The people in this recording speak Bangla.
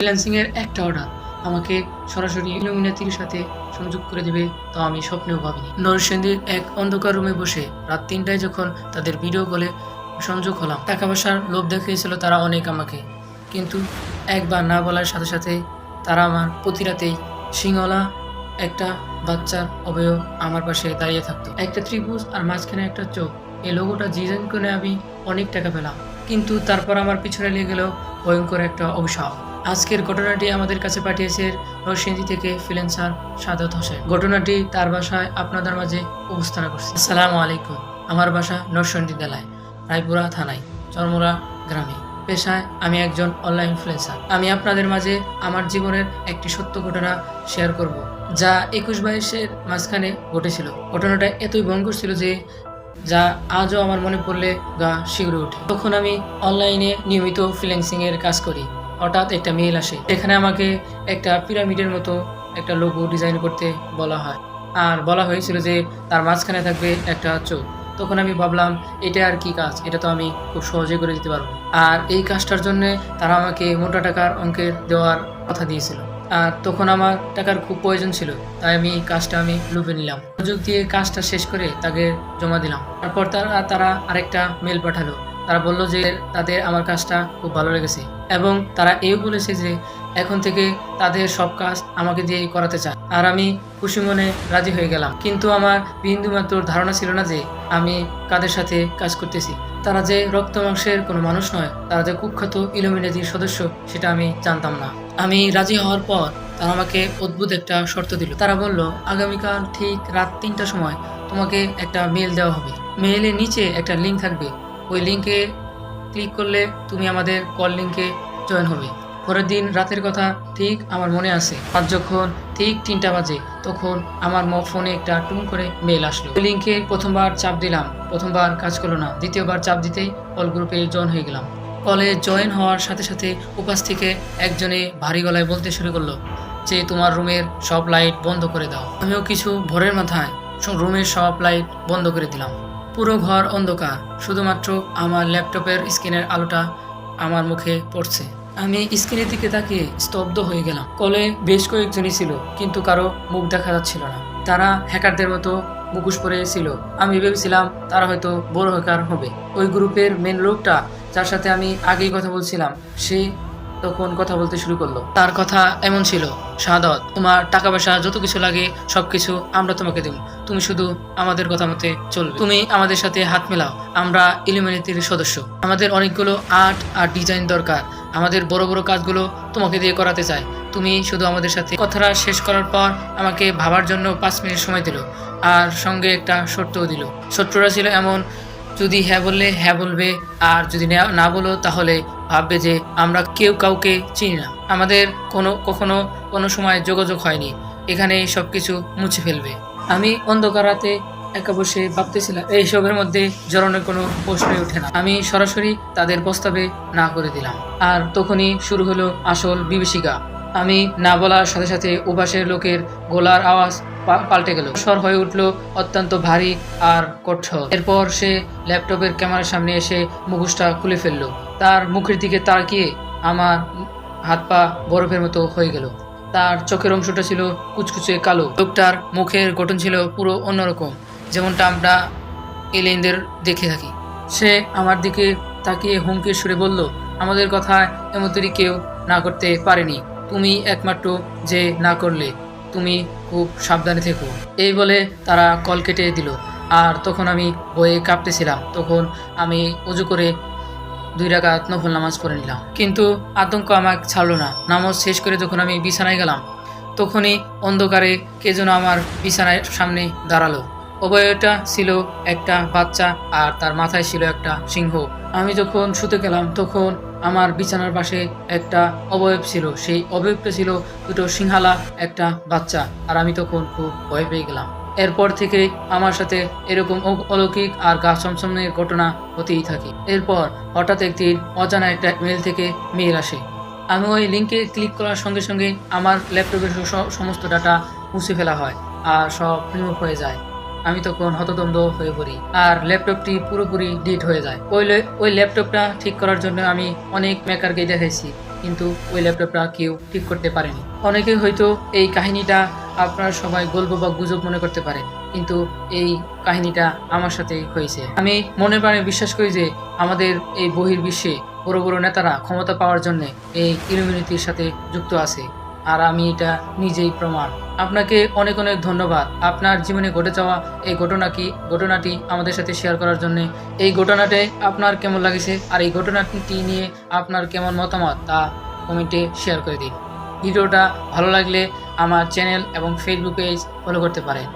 ফ্রিল্যান্সিং এর একটা অর্ডার আমাকে সরাসরি ইলুমিনাতির সাথে সংযোগ করে দেবে, তা আমি স্বপ্নেও ভাবিনি। নরসিংদীর এক অন্ধকার রুমে বসে রাত ৩টায় যখন তাদের ভিডিও কলে সংযোগ হলাম, টাকা পয়সার লোভ দেখিয়েছিল তারা অনেক আমাকে, কিন্তু একবার না বলার সাথে সাথে তারা আমার প্রতি রাতেই সিংহলা একটা বাচ্চার অবয়ব আমার পাশে দাঁড়িয়ে থাকতো। একটা ত্রিভুজ আর মাঝখানে একটা চোখ, এই লোগোটা ডিজাইন করে আমি অনেক টাকা পেলাম, কিন্তু তারপর আমার পিছনে লেগে গেল ভয়ঙ্কর একটা অভিশাপ। আজকের ঘটনাটি আমাদের কাছে পাঠিয়েছে নরসিংদী থেকে ফ্রিল্যান্সার সাদত হোসেন। ঘটনাটি তার বাসায় আপনাদের মাঝে উপস্থাপন করছে। আসসালামু আলাইকুম। আমার বাসা নরসিংদী জেলায় রায়পুরা থানায় চরমোড়া গ্রামে। পেশায় আমি একজন অনলাইন ইনফ্লুয়েন্সার। আমি আপনাদের মাঝে আমার জীবনের একটি সত্য ঘটনা শেয়ার করব, যা ২১-২২-এর মাঝখানে ঘটেছিল। ঘটনাটা এতই ভয়ঙ্কর ছিল যে যা আজও আমার মনে পড়লে গা শিউরে ওঠে। তখন আমি অনলাইনে নিয়মিত ফ্রিল্যান্সিং এর কাজ করি। হঠাৎ একটা মেইল আসে, এখানে আমাকে একটা পিরামিডের মতো একটা লোগো ডিজাইন করতে বলা হয়, আর বলা হয়েছিল যে তার মাঝখানে থাকবে একটা চোখ। তখন আমি ভাবলাম এটা আর কি কাজ, এটা তো আমি খুব সহজে করে দিতে পারবো। আর এই কাজটার জন্য তারা আমাকে মোটা টাকার অঙ্কের দেওয়ার কথা দিয়েছিল, আর তখন আমার টাকার খুব প্রয়োজন ছিল, তাই আমি কাজটা লুপে নিলাম। সুযোগ দিয়ে কাজটা শেষ করে তাকে জমা দিলাম। তারপর তারা আরেকটা মেল পাঠালো। তারা বলল যে তাদের আমার কাজটা খুব ভালো লেগেছে এবং তারা এও বলেছে যে এখন থেকে তাদের সব কাজ আমাকে দিয়েই করাতে চায়। আর আমি খুশি মনে রাজি হয়ে গেলাম, কিন্তু আমার বিন্দুমাত্র ধারণা ছিল না যে আমি কাদের সাথে কাজ করতেছি। তারা যে রক্ত মাংসের কোনো মানুষ নয়, তারা যে কুখ্যাত ইলুমিনাতির সদস্য, সেটা আমি জানতাম না। আমি রাজি হওয়ার পর তারা আমাকে অদ্ভুত একটা শর্ত দিল। তারা বলল আগামীকাল ঠিক রাত ৩টার সময় তোমাকে একটা মেল দেওয়া হবে। মেইলের নিচে একটা লিঙ্ক থাকবে, ওই লিঙ্কে ক্লিক করলে তুমি আমাদের কল লিঙ্কে জয়েন হবে। পরের দিন রাতের কথা ঠিক আমার মনে আছে। আজ যখন ঠিক ৩টা বাজে, তখন আমার ফোনে একটা টুন করে মেল আসলো। ওই লিঙ্কে প্রথমবার চাপ দিলাম, প্রথমবার কাজ করলো না। দ্বিতীয়বার চাপ দিতেই কল গ্রুপে জয়েন হয়ে গেলাম। কলে জয়েন হওয়ার সাথে সাথে উপাস থেকে একজনে ভারী গলায় বলতে শুরু করলো যে তোমার রুমের সব লাইট বন্ধ করে দাও। আমিও কিছু ভোরের মাথায় রুমের সব লাইট বন্ধ করে দিলাম। পুরো ঘর অন্ধকার, শুধুমাত্র আমার ল্যাপটপের স্ক্রিনের আলোটা আমার মুখে পড়ছে। আমি স্ক্রিনের দিকে তাকিয়ে স্তব্ধ হয়ে গেলাম। কলে বেশ কয়েকজনই ছিল, কিন্তু কারো মুখ দেখা যাচ্ছিল না। তারা হ্যাকারদের মতো মুখোশ পরে ছিল। আমি ভেবেছিলাম তারা হয়তো বড় হ্যাকার হবে। ওই গ্রুপের মেন লোকটা, যার সাথে আমি আগেই কথা বলছিলাম, সে তখন কথা বলতে শুরু করলো। তার কথা এমন ছিল, সাদত, তোমার টাকা পয়সা যত কিছু লাগে সবকিছু আমরা তোমাকে দেব, তুমি শুধু আমাদের কথা মতে চলবে। তুমি আমাদের সাথে হাত মেলাও, আমরা ইলুমিনাতির সদস্য। আমাদের অনেকগুলো আর্ট আর ডিজাইন দরকার, আমাদের বড় বড় কাজগুলো তোমাকে দিয়ে করাতে চাই, তুমি শুধু আমাদের সাথে। কথাটা শেষ করার পর আমাকে ভাবার জন্য ৫ মিনিট সময় দিল, আর সঙ্গে একটা শর্তও দিল। শর্তটা ছিল এমন, যদি হ্যাঁ বললে হ্যাঁ বলবে, আর যদি না বলো তাহলে ভাববে যে আমরা কেউ কাউকে চিনি না, আমাদের কখনো কোনো সময় যোগাযোগ হয়নি, এখানে সবকিছু মুছে ফেলবে। আমি অন্ধকার রাতে একা বসে ভাবতেছিলাম, এইসবের মধ্যে জড়ানোর কোনো প্রশ্নই ওঠে না। আমি সরাসরি তাদের প্রস্তাবে না করে দিলাম। আর তখনই শুরু হলো আসল বিভীষিকা। আমি না বলার সাথে সাথে উপাসের লোকের গলার আওয়াজ পাল্টে গেল। স্বর হয়ে উঠলো অত্যন্ত ভারী আর কঠোর। এরপর সে ল্যাপটপের ক্যামেরার সামনে এসে মুখোশটা খুলে ফেললো। তার মুখের দিকে তাকিয়ে আমার হাত পা বরফের মতো হয়ে গেল। তার চোখের অংশটা ছিল কুচকুচে কালো। লোকটার মুখের গঠন ছিল পুরো অন্যরকম, যেমনটা আমরা এলিয়েনদের দেখে থাকি। সে আমার দিকে তাকিয়ে হুমকির সুরে বলল, আমাদের কথা এমনতরি কেউ না করতে পারেনি, তুমি একমাত্র যে না করলে, তুমি খুব সাবধানে থেকো। এই বলে তারা কল কেটে দিল। আর তখন আমি ভয়ে কাঁপতেছিলাম। তখন আমি উজু করে 2 রাকাত নফল নামাজ পড়ে নিলাম, কিন্তু আতঙ্ক আমাকে ছাড়লো না। নামাজ শেষ করে যখন আমি বিছানায় গেলাম, তখনই অন্ধকারে কে যেন আমার বিছানার সামনে দাঁড়ালো। অবয়বটা ছিল একটা বাচ্চা, আর তার মাথায় ছিল একটা সিংহ। আমি যখন শুতে গেলাম, তখন আমার বিছানার পাশে একটা অবয়ব ছিল। সেই অবয়বটা ছিল দুটো সিংহালা একটা বাচ্চা, আর আমি তখন খুব ভয় পেয়ে গেলাম। এরপর থেকে আমার সাথে এরকম অলৌকিক আর গা ছমছমের ঘটনা হতেই থাকে। এরপর হঠাৎ একদিন অজানা একটা মেল থেকে মেল আসে। আমি ওই লিঙ্কে ক্লিক করার সঙ্গে সঙ্গে আমার ল্যাপটপের সমস্ত ডাটা মুছে ফেলা হয় আর সব রিমুভ হয়ে যায়। আমি তখন হতদম্ব হয়ে পড়ি, আর ল্যাপটপটি পুরোপুরি ডিলিট হয়ে যায়। ওই ল্যাপটপটা ঠিক করার জন্য আমি অনেক মেকারকে দেখাইছি, কিন্তু ওই ল্যাপটপটা কেউ ঠিক করতে পারেনি। অনেকে হয়তো এই কাহিনীটা আপনারা সবাই গল্প বা গুজব মনে করতে পারে, কিন্তু এই কাহিনীটা আমার সাথে হয়েছে। আমি মনে প্রাণে বিশ্বাস করি যে আমাদের এই বহির্বিশ্বে বড় বড় নেতারা ক্ষমতা পাওয়ার জন্য এই ইলুমিনাতির সাথে যুক্ত আছে, আর আমি এটা নিজেই প্রমাণ। আপনাকে অনেক অনেক ধন্যবাদ আপনার জীবনে ঘটে যাওয়া এই ঘটনাটি আমাদের সাথে শেয়ার করার জন্য। এই ঘটনাটি আপনার কেমন লাগেছে আর এই ঘটনাটি নিয়ে আপনার কেমন মতামত তা কমেন্টে শেয়ার করে দিন। ভিডিওটা ভালো লাগলে আমার চ্যানেল এবং ফেসবুক পেজ ফলো করতে পারেন।